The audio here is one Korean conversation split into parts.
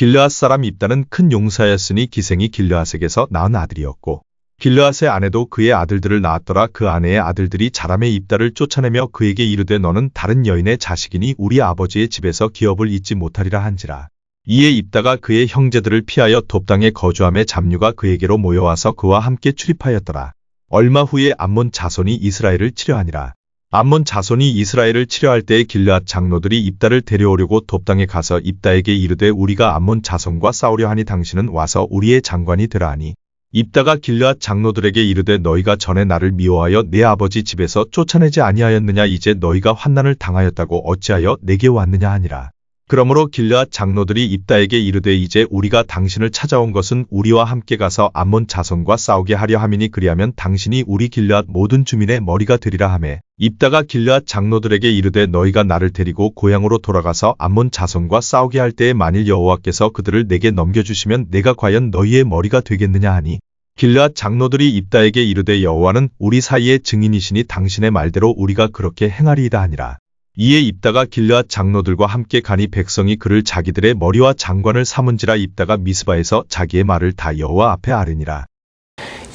길르앗 사람 입다는 큰 용사였으니 기생이 길르앗에게서 낳은 아들이었고 길르앗의 아내도 그의 아들들을 낳았더라. 그 아내의 아들들이 자람에 입다를 쫓아내며 그에게 이르되 너는 다른 여인의 자식이니 우리 아버지의 집에서 기업을 잊지 못하리라 한지라. 이에 입다가 그의 형제들을 피하여 돕당에 거주함에 잡류가 그에게로 모여와서 그와 함께 출입하였더라. 얼마 후에 암몬 자손이 이스라엘을 치려하니라. 암몬 자손이 이스라엘을 치려할 때에 길르앗 장로들이 입다를 데려오려고 돕당에 가서 입다에게 이르되 우리가 암몬 자손과 싸우려 하니 당신은 와서 우리의 장관이 되라 하니 입다가 길르앗 장로들에게 이르되 너희가 전에 나를 미워하여 내 아버지 집에서 쫓아내지 아니하였느냐. 이제 너희가 환난을 당하였다고 어찌하여 내게 왔느냐 하니라. 그러므로 길르앗 장로들이 입다에게 이르되 이제 우리가 당신을 찾아온 것은 우리와 함께 가서 암몬 자손과 싸우게 하려 함이니 그리하면 당신이 우리 길르앗 모든 주민의 머리가 되리라 하매 입다가 길르앗 장로들에게 이르되 너희가 나를 데리고 고향으로 돌아가서 암몬 자손과 싸우게 할 때에 만일 여호와께서 그들을 내게 넘겨주시면 내가 과연 너희의 머리가 되겠느냐 하니 길르앗 장로들이 입다에게 이르되 여호와는 우리 사이의 증인이시니 당신의 말대로 우리가 그렇게 행하리이다 하니라. 이에 입다가 길르앗 장로들과 함께 가니 백성이 그를 자기들의 머리와 장관을 삼은지라. 입다가 미스바에서 자기의 말을 다 여호와 앞에 아뢰니라.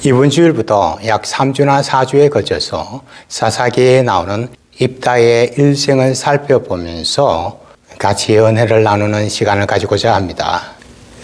이번 주일부터 약 3주나 4주에 걸쳐서 사사기에 나오는 입다의 일생을 살펴보면서 같이 은혜를 나누는 시간을 가지고자 합니다.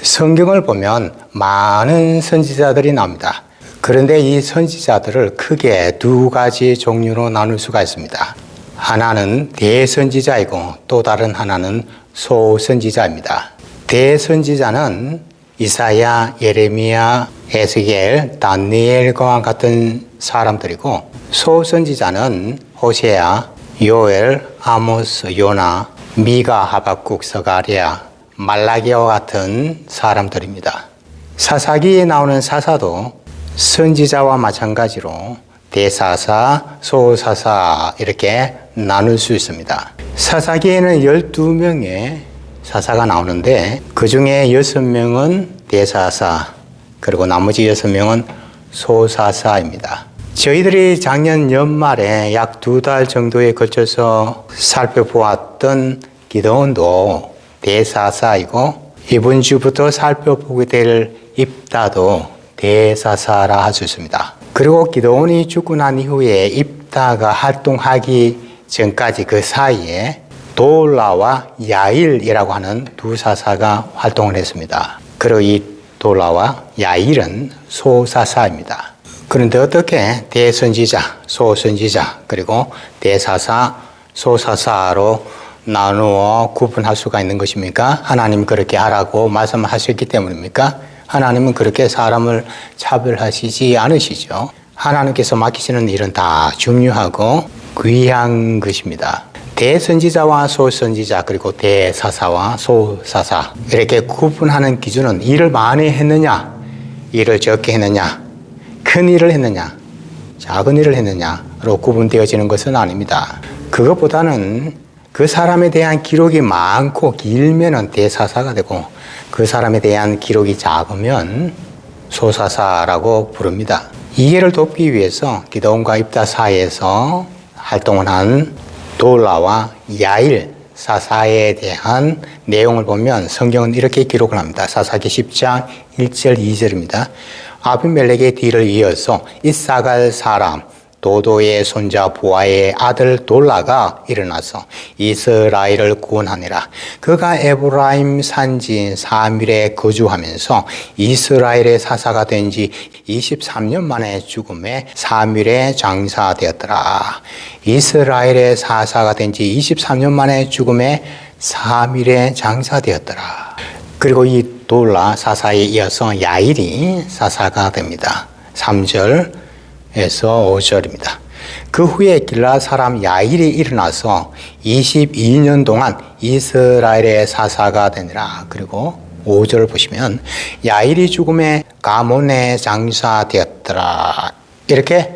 성경을 보면 많은 선지자들이 나옵니다. 그런데 이 선지자들을 크게 두 가지 종류로 나눌 수가 있습니다. 하나는 대선지자이고 또 다른 하나는 소선지자입니다. 대선지자는 이사야, 예레미야, 에스겔, 다니엘과 같은 사람들이고 소선지자는 호세아, 요엘, 아모스, 요나, 미가, 하박국, 스가랴, 말라기와 같은 사람들입니다. 사사기에 나오는 사사도 선지자와 마찬가지로 대사사, 소사사 이렇게 나눌 수 있습니다. 사사기에는 12명의 사사가 나오는데 그 중에 6명은 대사사 그리고 나머지 6명은 소사사입니다. 저희들이 작년 연말에 약 2달 정도에 걸쳐서 살펴보았던 기드온도 대사사이고 이번 주부터 살펴보게 될 입다도 대사사라 할 수 있습니다. 그리고 기드온이 죽고 난 이후에 입다가 활동하기 전까지 그 사이에 돌라와 야일이라고 하는 두 사사가 활동을 했습니다. 그리고 이 돌라와 야일은 소사사입니다. 그런데 어떻게 대선지자, 소선지자, 그리고 대사사, 소사사로 나누어 구분할 수가 있는 것입니까? 하나님 그렇게 하라고 말씀하셨기 때문입니까? 하나님은 그렇게 사람을 차별하시지 않으시죠. 하나님께서 맡기시는 일은 다 중요하고 귀한 것입니다. 대선지자와 소선지자 그리고 대사사와 소사사 이렇게 구분하는 기준은 일을 많이 했느냐, 일을 적게 했느냐, 큰 일을 했느냐, 작은 일을 했느냐로 구분되어지는 것은 아닙니다. 그것보다는 그 사람에 대한 기록이 많고 길면은 대사사가 되고 그 사람에 대한 기록이 작으면 소사사라고 부릅니다. 이해를 돕기 위해서 기드온과 입다 사이에서 활동을 한 돌라와 야일 사사에 대한 내용을 보면 성경은 이렇게 기록을 합니다. 사사기 10장 1절 2절입니다. 아비멜렉의 뒤를 이어서 이사갈 사람 도도의 손자 보아의 아들 돌라가 일어나서 이스라엘을 구원하니라. 그가 에브라임 산지인 사밀에 거주하면서 이스라엘의 사사가 된 지 23년 만에 죽음에 사밀에 장사되었더라. 이스라엘의 사사가 된 지 23년 만에 죽음에 사밀에 장사되었더라. 그리고 이 돌라 사사에 이어서 야일이 사사가 됩니다. 3절 에서 5절입니다. 그 후에 길르앗 사람 야일이 일어나서 22년 동안 이스라엘의 사사가 되니라. 그리고 5절을 보시면 야일이 죽음에 가몬에 장사되었더라. 이렇게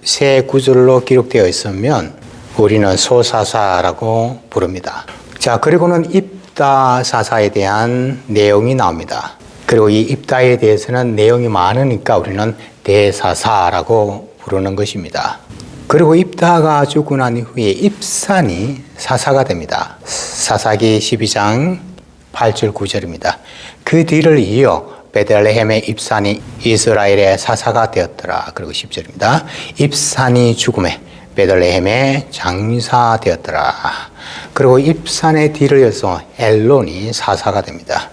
세 구절로 기록되어 있으면 우리는 소사사라고 부릅니다. 자, 그리고는 입다 사사에 대한 내용이 나옵니다. 그리고 이 입다에 대해서는 내용이 많으니까 우리는 대사사라고 부르는 것입니다. 그리고 입다가 죽고 난 이후에 입산이 사사가 됩니다. 사사기 12장 8절 9절입니다. 그 뒤를 이어 베들레헴의 입산이 이스라엘의 사사가 되었더라. 그리고 10절입니다. 입산이 죽음에 베들레헴의 장사되었더라. 그리고 입산의 뒤를 이어서 엘론이 사사가 됩니다.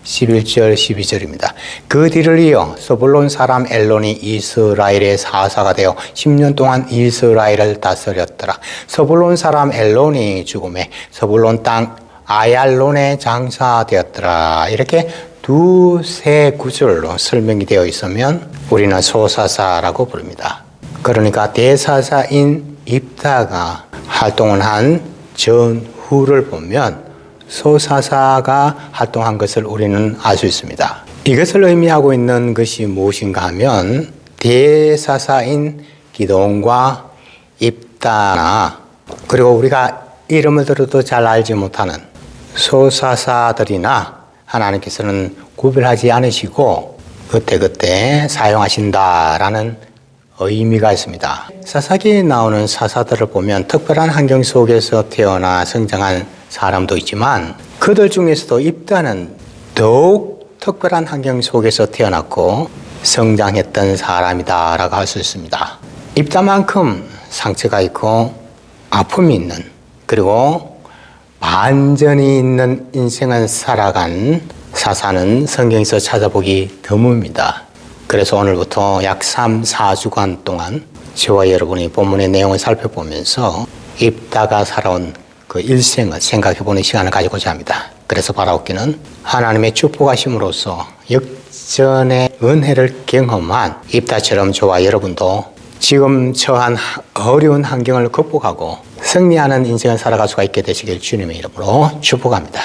11절 12절입니다. 그 뒤를 이어 스불론 사람 엘론이 이스라엘의 사사가 되어 10년 동안 이스라엘을 다스렸더라. 스불론 사람 엘론이 죽음에 스불론 땅 아얄론의 장사되었더라. 이렇게 두세 구절로 설명이 되어 있으면 우리는 소사사라고 부릅니다. 그러니까 대사사인 입다가 활동을 한 전후를 보면 소사사가 활동한 것을 우리는 알 수 있습니다. 이것을 의미하고 있는 것이 무엇인가 하면 대사사인 기드온과 입다나 그리고 우리가 이름을 들어도 잘 알지 못하는 소사사들이나 하나님께서는 구별하지 않으시고 그때그때 사용하신다라는 의미가 있습니다. 사사기에 나오는 사사들을 보면 특별한 환경 속에서 태어나 성장한 사람도 있지만 그들 중에서도 입다는 더욱 특별한 환경 속에서 태어났고 성장했던 사람이다라고 할 수 있습니다. 입다만큼 상처가 있고 아픔이 있는 그리고 반전이 있는 인생을 살아간 사사는 성경에서 찾아보기 드뭅니다. 그래서 오늘부터 약 3, 4주간 동안 저와 여러분이 본문의 내용을 살펴보면서 입다가 살아온 그 일생을 생각해보는 시간을 가지고자 합니다. 그래서 바라옵기는 하나님의 축복하심으로써 역전의 은혜를 경험한 입다처럼 저와 여러분도 지금 처한 어려운 환경을 극복하고 승리하는 인생을 살아갈 수가 있게 되시길 주님의 이름으로 축복합니다.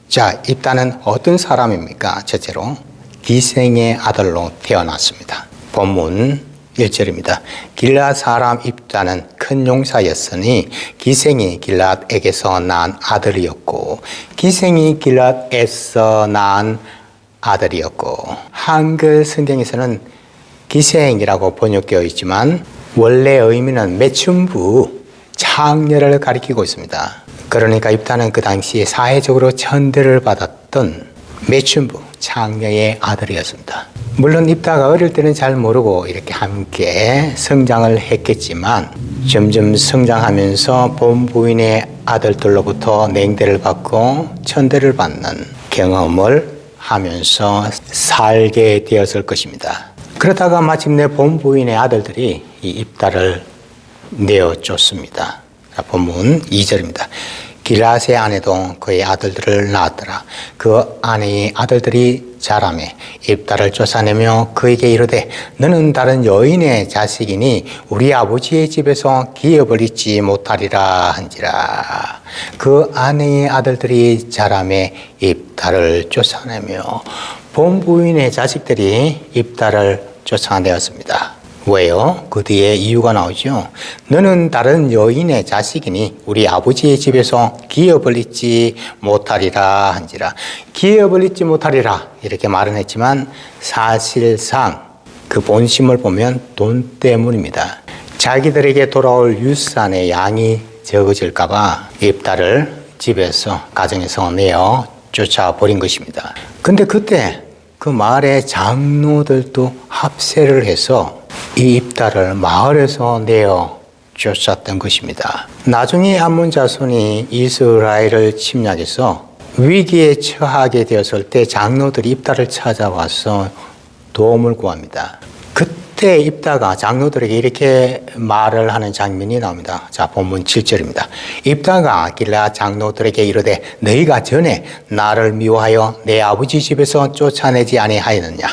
자, 입다는 어떤 사람입니까? 첫째로 기생의 아들로 태어났습니다. 본문 1절입니다. 길앗 사람 입다는 큰 용사였으니 기생이 길앗에게서 낳은 아들이었고 기생이 길앗에서 낳은 아들이었고 한글 성경에서는 기생이라고 번역되어 있지만 원래 의미는 매춘부, 창녀를 가리키고 있습니다. 그러니까 입다는 그 당시에 사회적으로 천대를 받았던 매춘부, 창녀의 아들이었습니다. 물론 입다가 어릴 때는 잘 모르고 이렇게 함께 성장을 했겠지만 점점 성장하면서 본부인의 아들들로부터 냉대를 받고 천대를 받는 경험을 하면서 살게 되었을 것입니다. 그러다가 마침내 본부인의 아들들이 이 입다를 내어쫓습니다. 본문 2절입니다. 길앗의 아내도 그의 아들들을 낳았더라. 그 아내의 아들들이 자라매 입다를 쫓아내며 그에게 이르되 너는 다른 여인의 자식이니 우리 아버지의 집에서 기업을 잊지 못하리라 한지라. 그 아내의 아들들이 자라매 입다를 쫓아내며 본부인의 자식들이 입다를 쫓아내었습니다. 왜요? 그 뒤에 이유가 나오죠. 너는 다른 여인의 자식이니 우리 아버지의 집에서 기업을 잊지 못하리라 한지라. 기업을 잊지 못하리라 이렇게 말은 했지만 사실상 그 본심을 보면 돈 때문입니다. 자기들에게 돌아올 유산의 양이 적어질까 봐 입다를 집에서 가정에서 내어 쫓아버린 것입니다. 근데 그때 그 마을의 장로들도 합세를 해서 이 입다를 마을에서 내어 쫓았던 것입니다. 나중에 암몬 자손이 이스라엘을 침략해서 위기에 처하게 되었을 때 장로들이 입다를 찾아와서 도움을 구합니다. 그때 입다가 장로들에게 이렇게 말을 하는 장면이 나옵니다. 자, 본문 7절입니다. 입다가 길앗 장로들에게 이르되 너희가 전에 나를 미워하여 내 아버지 집에서 쫓아내지 아니하였느냐.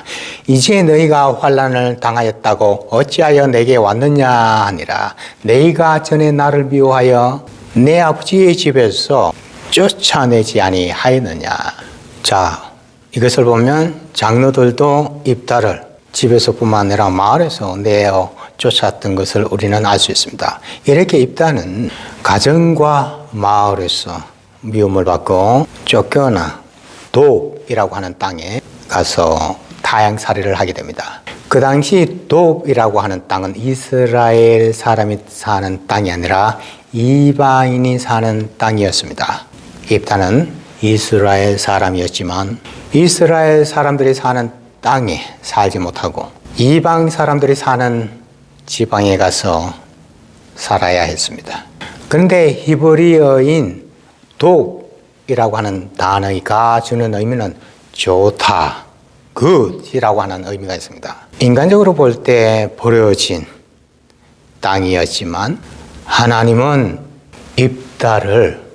이제 너희가 환난을 당하였다고 어찌하여 내게 왔느냐 하니라. 너희가 전에 나를 미워하여 내 아버지의 집에서 쫓아내지 아니하였느냐. 자, 이것을 보면 장로들도 입다를 집에서뿐만 아니라 마을에서 내어 쫓았던 것을 우리는 알 수 있습니다. 이렇게 입다는 가정과 마을에서 미움을 받고 쫓겨나 돕이라고 하는 땅에 가서 타향살이를 하게 됩니다. 그 당시 돕이라고 하는 땅은 이스라엘 사람이 사는 땅이 아니라 이방인이 사는 땅이었습니다. 입다는 이스라엘 사람이었지만 이스라엘 사람들이 사는 땅에 살지 못하고 이방 사람들이 사는 지방에 가서 살아야 했습니다. 그런데 히브리어인 독이라고 하는 단어가 주는 의미는 좋다, 굿이라고 하는 의미가 있습니다. 인간적으로 볼 때 버려진 땅이었지만 하나님은 입다를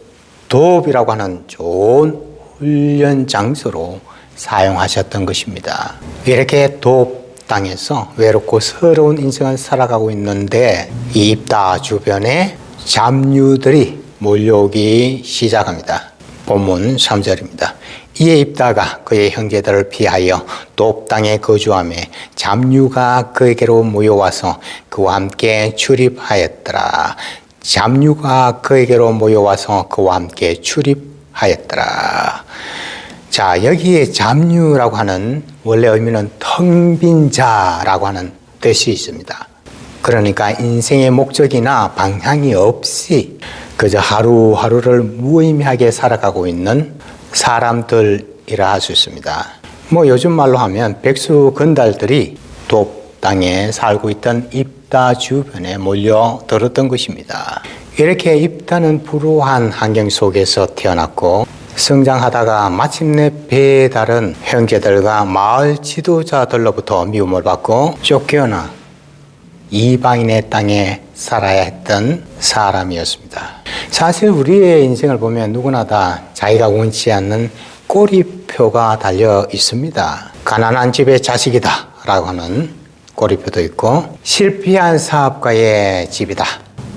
돕이라고 하는 좋은 훈련 장소로 사용하셨던 것입니다. 이렇게 돕 땅에서 외롭고 서러운 인생을 살아가고 있는데 이 입다 주변에 잡류들이 몰려오기 시작합니다. 본문 3절입니다. 이에 입다가 그의 형제들을 피하여 돕 땅에 거주하며 잡류가 그에게로 모여와서 그와 함께 출입하였더라. 잡류가 그에게로 모여와서 그와 함께 출입하였더라. 자, 여기에 잡류라고 하는 원래 의미는 텅 빈 자라고 하는 뜻이 있습니다. 그러니까 인생의 목적이나 방향이 없이 그저 하루하루를 무의미하게 살아가고 있는 사람들이라 할 수 있습니다. 뭐 요즘 말로 하면 백수 건달들이 돕 땅에 살고 있던 입다 주변에 몰려들었던 것입니다. 이렇게 입다는 불우한 환경 속에서 태어났고 성장하다가 마침내 배에 다른 형제들과 마을 지도자들로부터 미움을 받고 쫓겨나 이방인의 땅에 살아야 했던 사람이었습니다. 사실 우리의 인생을 보면 누구나 다 자기가 원치 않는 꼬리표가 달려 있습니다. 가난한 집의 자식이다 라고 하는 꼬리표도 있고, 실패한 사업가의 집이다,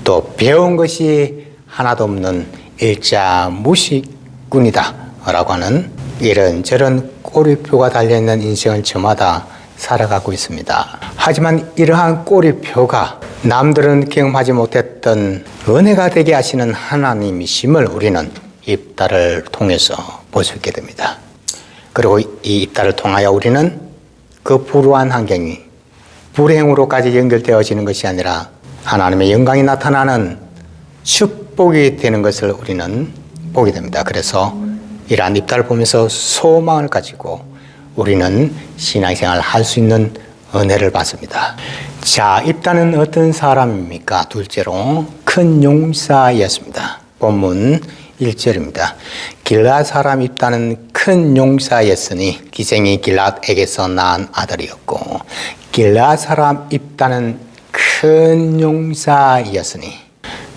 또 배운 것이 하나도 없는 일자 무식꾼이다 라고 하는 이런저런 꼬리표가 달려있는 인생을 저마다 살아가고 있습니다. 하지만 이러한 꼬리표가 남들은 경험하지 못했던 은혜가 되게 하시는 하나님이심을 우리는 입다를 통해서 볼 수 있게 됩니다. 그리고 이 입다를 통하여 우리는 그 불우한 환경이 불행으로까지 연결되어지는 것이 아니라 하나님의 영광이 나타나는 축복이 되는 것을 우리는 보게 됩니다. 그래서 이러한 입다를 보면서 소망을 가지고 우리는 신앙생활을 할 수 있는 은혜를 받습니다. 자, 입다는 어떤 사람입니까? 둘째로 큰 용사였습니다. 본문 1절입니다. 길앗 사람 입다는 큰 용사였으니 기생이 길앗에게서 낳은 아들이었고, 길앗 사람 입다는 큰 용사였으니,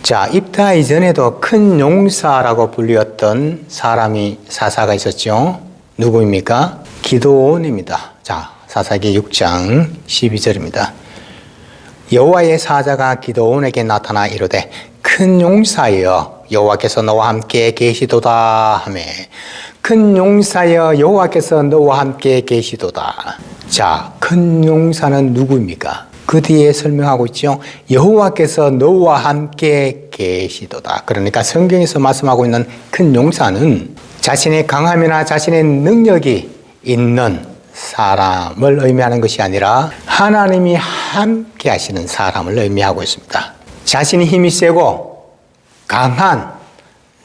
자, 입다 이전에도 큰 용사라고 불렸던 사람이 사사가 있었죠. 누구입니까? 기드온입니다. 자, 사사기 6장 12절입니다. 여호와의 사자가 기드온에게 나타나 이르되 큰 용사여 여호와께서 너와 함께 계시도다 하매, 큰 용사여 여호와께서 너와 함께 계시도다. 자, 큰 용사는 누구입니까? 그 뒤에 설명하고 있죠. 여호와께서 너와 함께 계시도다. 그러니까 성경에서 말씀하고 있는 큰 용사는 자신의 강함이나 자신의 능력이 있는 사람을 의미하는 것이 아니라 하나님이 함께 하시는 사람을 의미하고 있습니다. 자신이 힘이 세고 강한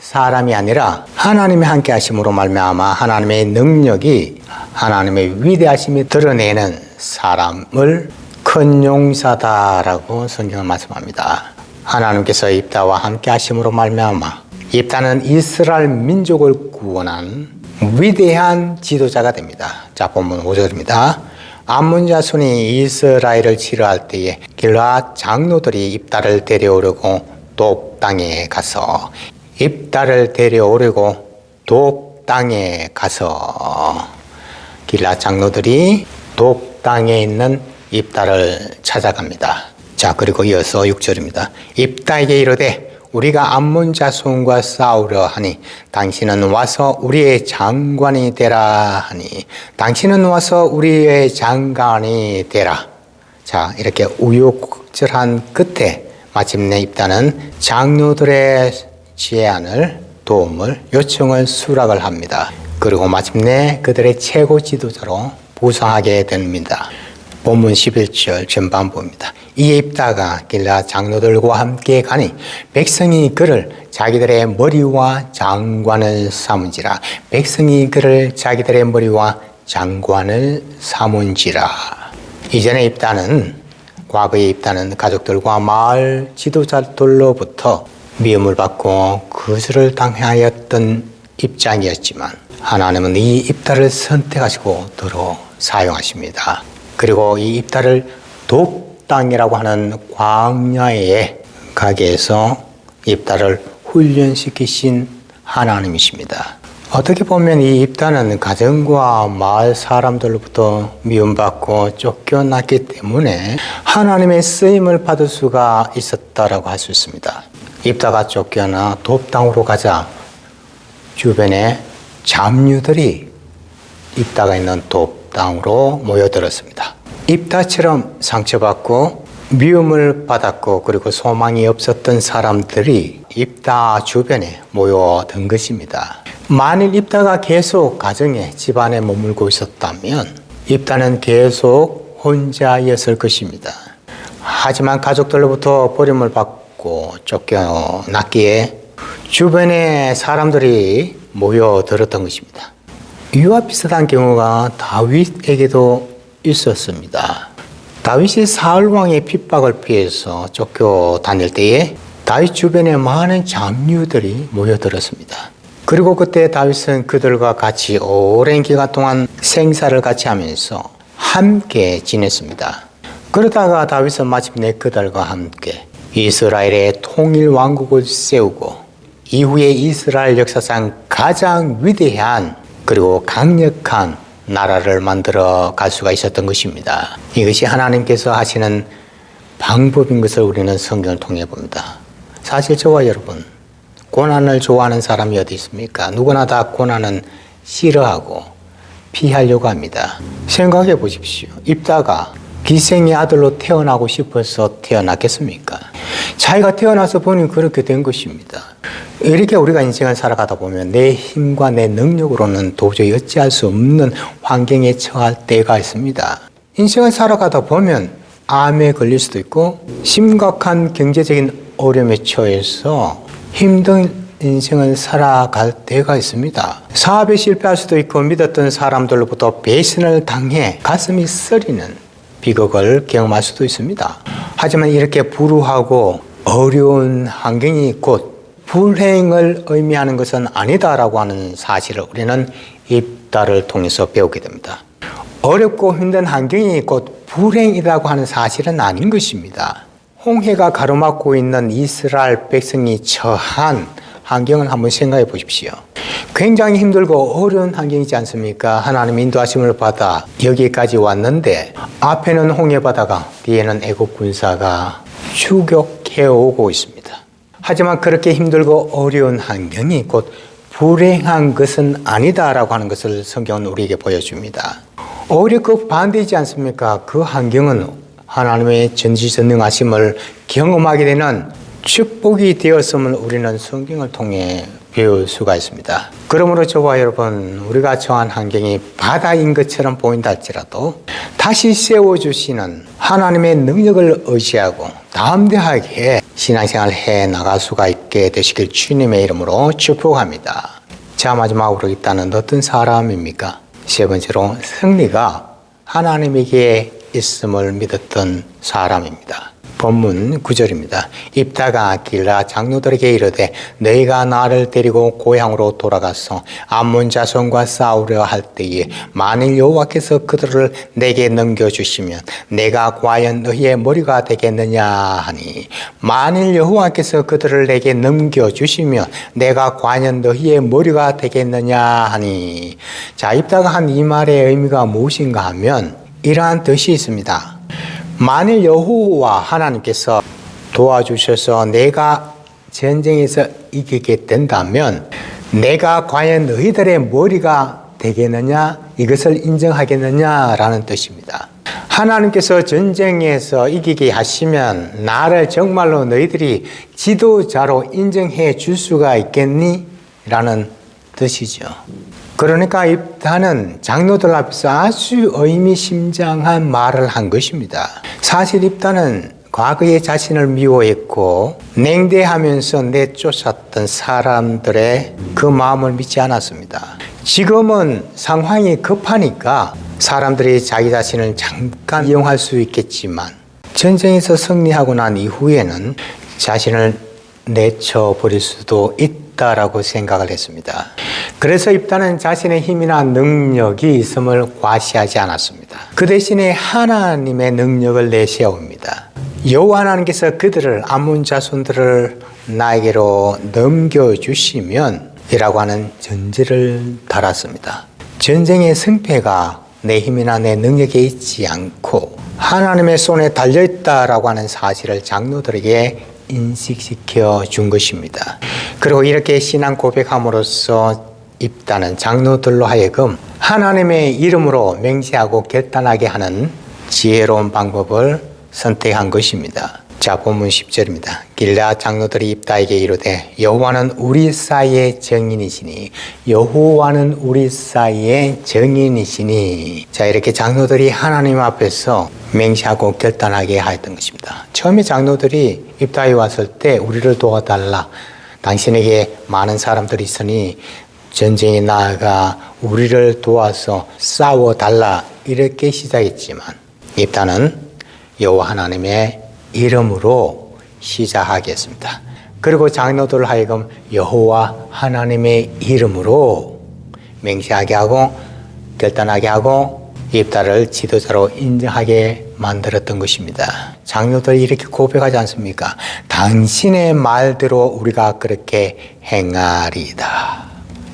사람이 아니라 하나님이 함께 하심으로 말미암아 하나님의 능력이, 하나님의 위대하심이 드러내는 사람을 큰 용사다라고 성경은 말씀합니다. 하나님께서 입다와 함께 하심으로 말미암아 입다는 이스라엘 민족을 구원한 위대한 지도자가 됩니다. 자, 본문 5절입니다. 암몬 자손이 이스라엘을 치료할 때에 길앗 장로들이 입다를 데려오려고 돕 땅에 가서, 입다를 데려오려고 돕 땅에 가서 길앗 장로들이 돕 땅에 있는 입다를 찾아갑니다. 자, 그리고 이어서 6절입니다. 입다에게 이르되 우리가 암몬 자손과 싸우려 하니 당신은 와서 우리의 장관이 되라 하니, 당신은 와서 우리의 장관이 되라. 자, 이렇게 우여곡절한 끝에 마침내 입다는 장로들의 제안을, 도움을, 요청을 수락을 합니다. 그리고 마침내 그들의 최고 지도자로 부상하게 됩니다. 본문 11절 전반부입니다. 이에 입다가 길앗 장로들과 함께 가니 백성이 그를 자기들의 머리와 장관을 삼은지라. 백성이 그를 자기들의 머리와 장관을 삼은지라. 이전에 입다는, 과거의 입다는 가족들과 마을 지도자들로부터 미움을 받고 거절을 당하였던 입장이었지만 하나님은 이 입다를 선택하시고 도로 사용하십니다. 그리고 이 입다를 돕당이라고 하는 광야의 가게에서 입다를 훈련시키신 하나님이십니다. 어떻게 보면 이 입다는 가정과 마을 사람들로부터 미움받고 쫓겨났기 때문에 하나님의 쓰임을 받을 수가 있었다라고 할 수 있습니다. 입다가 쫓겨나 돕당으로 가자 주변에 잡류들이 입다가 있는 돕당으로 모여들었습니다. 입다처럼 상처받고 미움을 받았고 그리고 소망이 없었던 사람들이 입다 주변에 모여든 것입니다. 만일 입다가 계속 가정에 집안에 머물고 있었다면 입다는 계속 혼자였을 것입니다. 하지만 가족들로부터 버림을 받고 쫓겨났기에 주변에 사람들이 모여들었던 것입니다. 이와 비슷한 경우가 다윗에게도 있었습니다. 다윗이 사울 왕의 핍박을 피해서 쫓겨다닐 때에 다윗 주변에 많은 잡류들이 모여들었습니다. 그리고 그때 다윗은 그들과 같이 오랜 기간 동안 생사를 같이 하면서 함께 지냈습니다. 그러다가 다윗은 마침내 그들과 함께 이스라엘의 통일 왕국을 세우고 이후에 이스라엘 역사상 가장 위대한 그리고 강력한 나라를 만들어 갈 수가 있었던 것입니다. 이것이 하나님께서 하시는 방법인 것을 우리는 성경을 통해 봅니다. 사실 저와 여러분, 고난을 좋아하는 사람이 어디 있습니까? 누구나 다 고난은 싫어하고 피하려고 합니다. 생각해 보십시오. 입다가 기생의 아들로 태어나고 싶어서 태어났겠습니까? 자기가 태어나서 보니 그렇게 된 것입니다. 이렇게 우리가 인생을 살아가다 보면 내 힘과 내 능력으로는 도저히 어찌할 수 없는 환경에 처할 때가 있습니다. 인생을 살아가다 보면 암에 걸릴 수도 있고 심각한 경제적인 어려움에 처해서 힘든 인생을 살아갈 때가 있습니다. 사업에 실패할 수도 있고 믿었던 사람들로부터 배신을 당해 가슴이 쓰리는 비극을 경험할 수도 있습니다. 하지만 이렇게 불우하고 어려운 환경이 곧 불행을 의미하는 것은 아니다라고 하는 사실을 우리는 입다를 통해서 배우게 됩니다. 어렵고 힘든 환경이 곧 불행이라고 하는 사실은 아닌 것입니다. 홍해가 가로막고 있는 이스라엘 백성이 처한 환경을 한번 생각해 보십시오. 굉장히 힘들고 어려운 환경이지 않습니까? 하나님 인도하심을 받아 여기까지 왔는데 앞에는 홍해바다가 뒤에는 애국 군사가 추격해 오고 있습니다. 하지만 그렇게 힘들고 어려운 환경이 곧 불행한 것은 아니다라고 하는 것을 성경은 우리에게 보여줍니다. 오히려 그 반대이지 않습니까? 그 환경은 하나님의 전지전능하심을 경험하게 되는 축복이 되었음을 우리는 성경을 통해 배울 수가 있습니다. 그러므로 저와 여러분, 우리가 처한 환경이 바다인 것처럼 보인다 할지라도 다시 세워주시는 하나님의 능력을 의지하고 담대하게 신앙생활을 해 나갈 수가 있게 되시길 주님의 이름으로 축복합니다. 자, 마지막으로 있다는 어떤 사람입니까? 세 번째로 승리가 하나님에게 있음을 믿었던 사람입니다. 본문 9절입니다. 입다가 길라 장로들에게 이르되 너희가 나를 데리고 고향으로 돌아가서 암몬 자손과 싸우려 할 때에 만일 여호와께서 그들을 내게 넘겨주시면 내가 과연 너희의 머리가 되겠느냐 하니 만일 여호와께서 그들을 내게 넘겨주시면 내가 과연 너희의 머리가 되겠느냐 하니. 자, 입다가 한 이 말의 의미가 무엇인가 하면 이러한 뜻이 있습니다. 만일 여호와 하나님께서 도와주셔서 내가 전쟁에서 이기게 된다면 내가 과연 너희들의 머리가 되겠느냐, 이것을 인정하겠느냐라는 뜻입니다. 하나님께서 전쟁에서 이기게 하시면 나를 정말로 너희들이 지도자로 인정해 줄 수가 있겠니? 라는 뜻이죠. 그러니까 입다는 장로들 앞에서 아주 의미심장한 말을 한 것입니다. 사실 입다는 과거에 자신을 미워했고 냉대하면서 내쫓았던 사람들의 그 마음을 믿지 않았습니다. 지금은 상황이 급하니까 사람들이 자기 자신을 잠깐 이용할 수 있겠지만 전쟁에서 승리하고 난 이후에는 자신을 내쳐버릴 수도 있다라고 생각을 했습니다. 그래서 입다는 자신의 힘이나 능력이 있음을 과시하지 않았습니다. 그 대신에 하나님의 능력을 내세웁니다. 여호와 하나님께서 그들을 암몬 자손들을 나에게로 넘겨주시면 이라고 하는 전제를 달았습니다. 전쟁의 승패가 내 힘이나 내 능력에 있지 않고 하나님의 손에 달려있다라고 하는 사실을 장로들에게 인식시켜 준 것입니다. 그리고 이렇게 신앙 고백함으로써 입다는 장로들로 하여금 하나님의 이름으로 맹세하고 결단하게 하는 지혜로운 방법을 선택한 것입니다. 자, 본문 10절입니다. 길르앗 장로들이 입다에게 이르되 여호와는 우리 사이의 정인이시니 여호와는 우리 사이의 정인이시니. 자, 이렇게 장로들이 하나님 앞에서 맹세하고 결단하게 하였던 것입니다. 처음에 장로들이 입다에 왔을 때 우리를 도와달라, 당신에게 많은 사람들이 있으니 전쟁에 나아가 우리를 도와서 싸워달라, 이렇게 시작했지만 입다는 여호와 하나님의 이름으로 시작하겠습니다. 그리고 장로들을 하여금 여호와 하나님의 이름으로 맹세하게 하고 결단하게 하고 입다를 지도자로 인정하게 만들었던 것입니다. 장로들이 이렇게 고백하지 않습니까? 당신의 말대로 우리가 그렇게 행하리이다.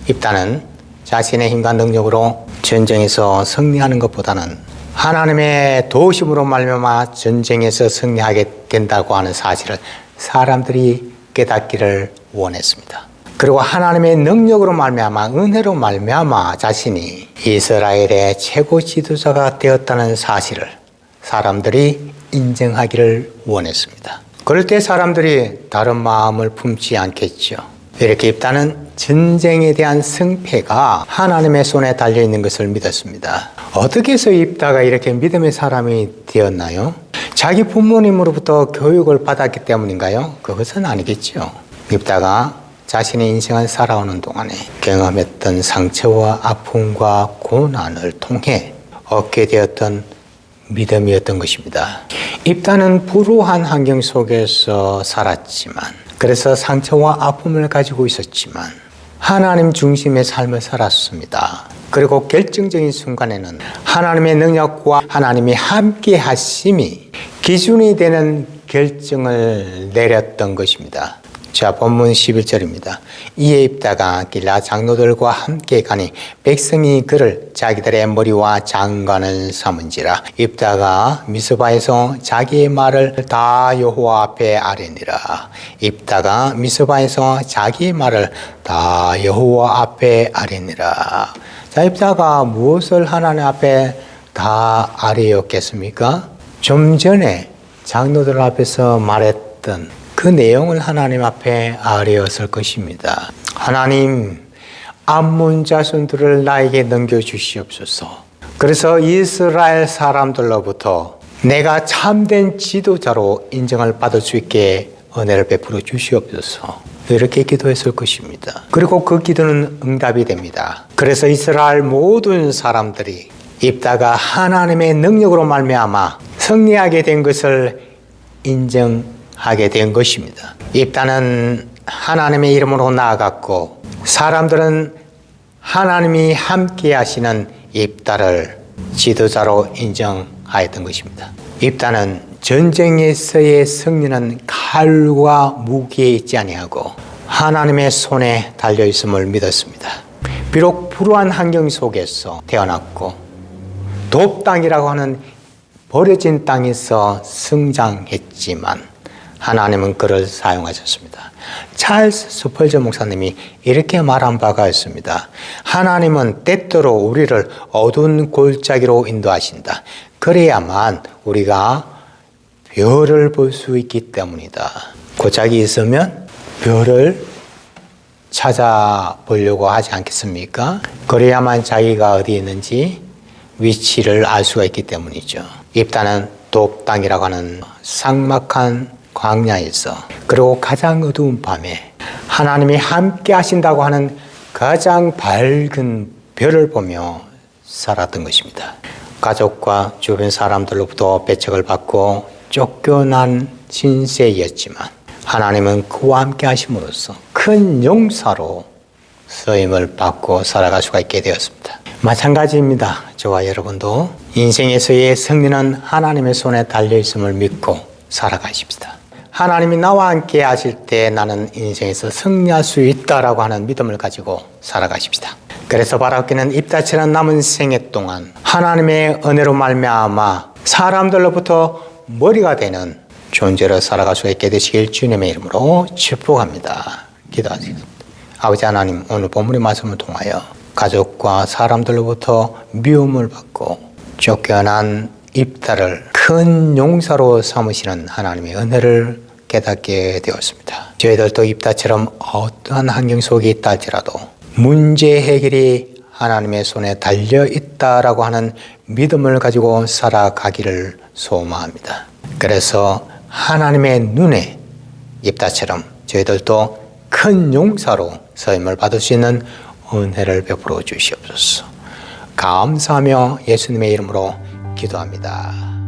입다는 자신의 힘과 능력으로 전쟁에서 승리하는 것보다는 하나님의 도우심으로 말미암아 전쟁에서 승리하게 된다고 하는 사실을 사람들이 깨닫기를 원했습니다. 그리고 하나님의 능력으로 말미암아, 은혜로 말미암아 자신이 이스라엘의 최고 지도자가 되었다는 사실을 사람들이 인정하기를 원했습니다. 그럴 때 사람들이 다른 마음을 품지 않겠죠. 이렇게 입다는 전쟁에 대한 승패가 하나님의 손에 달려있는 것을 믿었습니다. 어떻게 해서 입다가 이렇게 믿음의 사람이 되었나요? 자기 부모님으로부터 교육을 받았기 때문인가요? 그것은 아니겠죠. 입다가 자신의 인생을 살아오는 동안에 경험했던 상처와 아픔과 고난을 통해 얻게 되었던 믿음이었던 것입니다. 입다는 불우한 환경 속에서 살았지만, 그래서 상처와 아픔을 가지고 있었지만 하나님 중심의 삶을 살았습니다. 그리고 결정적인 순간에는 하나님의 능력과 하나님이 함께 하심이 기준이 되는 결정을 내렸던 것입니다. 자, 본문 11절입니다. 이에 입다가 길르앗 장로들과 함께 가니 백성이 그를 자기들의 머리와 장관을 삼은지라. 입다가 미스바에서 자기의 말을 다 여호와 앞에 아뢰니라. 입다가 미스바에서 자기의 말을 다 여호와 앞에 아뢰니라. 자, 입다가 무엇을 하나님 앞에 다 아뢰었겠습니까? 좀 전에 장로들 앞에서 말했던 그 내용을 하나님 앞에 아뢰었을 것입니다. 하나님, 암몬 자손들을 나에게 넘겨주시옵소서. 그래서 이스라엘 사람들로부터 내가 참된 지도자로 인정을 받을 수 있게 은혜를 베풀어 주시옵소서. 이렇게 기도했을 것입니다. 그리고 그 기도는 응답이 됩니다. 그래서 이스라엘 모든 사람들이 입다가 하나님의 능력으로 말미암아 승리하게 된 것을 인정하게 된 것입니다. 입다는 하나님의 이름으로 나아갔고 사람들은 하나님이 함께 하시는 입다를 지도자로 인정하였던 것입니다. 입다는 전쟁에서의 승리는 칼과 무기에 있지 아니하고 하나님의 손에 달려 있음을 믿었습니다. 비록 불우한 환경 속에서 태어났고 돕땅이라고 하는 버려진 땅에서 성장했지만 하나님은 그를 사용하셨습니다. 찰스 스펄전 목사님이 이렇게 말한 바가 있습니다. 하나님은 때때로 우리를 어두운 골짜기로 인도하신다. 그래야만 우리가 별을 볼 수 있기 때문이다. 골짜기 있으면 별을 찾아보려고 하지 않겠습니까? 그래야만 자기가 어디 있는지 위치를 알 수가 있기 때문이죠. 입다는 돕당이라고 하는 삭막한 광야에서 그리고 가장 어두운 밤에 하나님이 함께 하신다고 하는 가장 밝은 별을 보며 살았던 것입니다. 가족과 주변 사람들로부터 배척을 받고 쫓겨난 신세였지만 하나님은 그와 함께 하심으로써 큰 용사로 쓰임을 받고 살아갈 수가 있게 되었습니다. 마찬가지입니다. 저와 여러분도 인생에서의 승리는 하나님의 손에 달려있음을 믿고 살아가십시다. 하나님이 나와 함께 하실 때 나는 인생에서 승리할 수 있다라고 하는 믿음을 가지고 살아가십시다. 그래서 바라기는 입다처럼 남은 생애 동안 하나님의 은혜로 말미암아 사람들로부터 머리가 되는 존재로 살아갈 수 있게 되시길 주님의 이름으로 축복합니다. 기도하시겠습니다. 아버지 하나님, 오늘 본문의 말씀을 통하여 가족과 사람들로부터 미움을 받고 쫓겨난 입다를 큰 용사로 삼으시는 하나님의 은혜를 깨닫게 되었습니다. 저희들도 입다처럼 어떠한 환경 속에 있다 할지라도 문제 해결이 하나님의 손에 달려 있다라고 하는 믿음을 가지고 살아가기를 소망합니다. 그래서 하나님의 눈에 입다처럼 저희들도 큰 용사로 쓰임을 받을 수 있는 은혜를 베풀어 주시옵소서. 감사하며 예수님의 이름으로 기도합니다.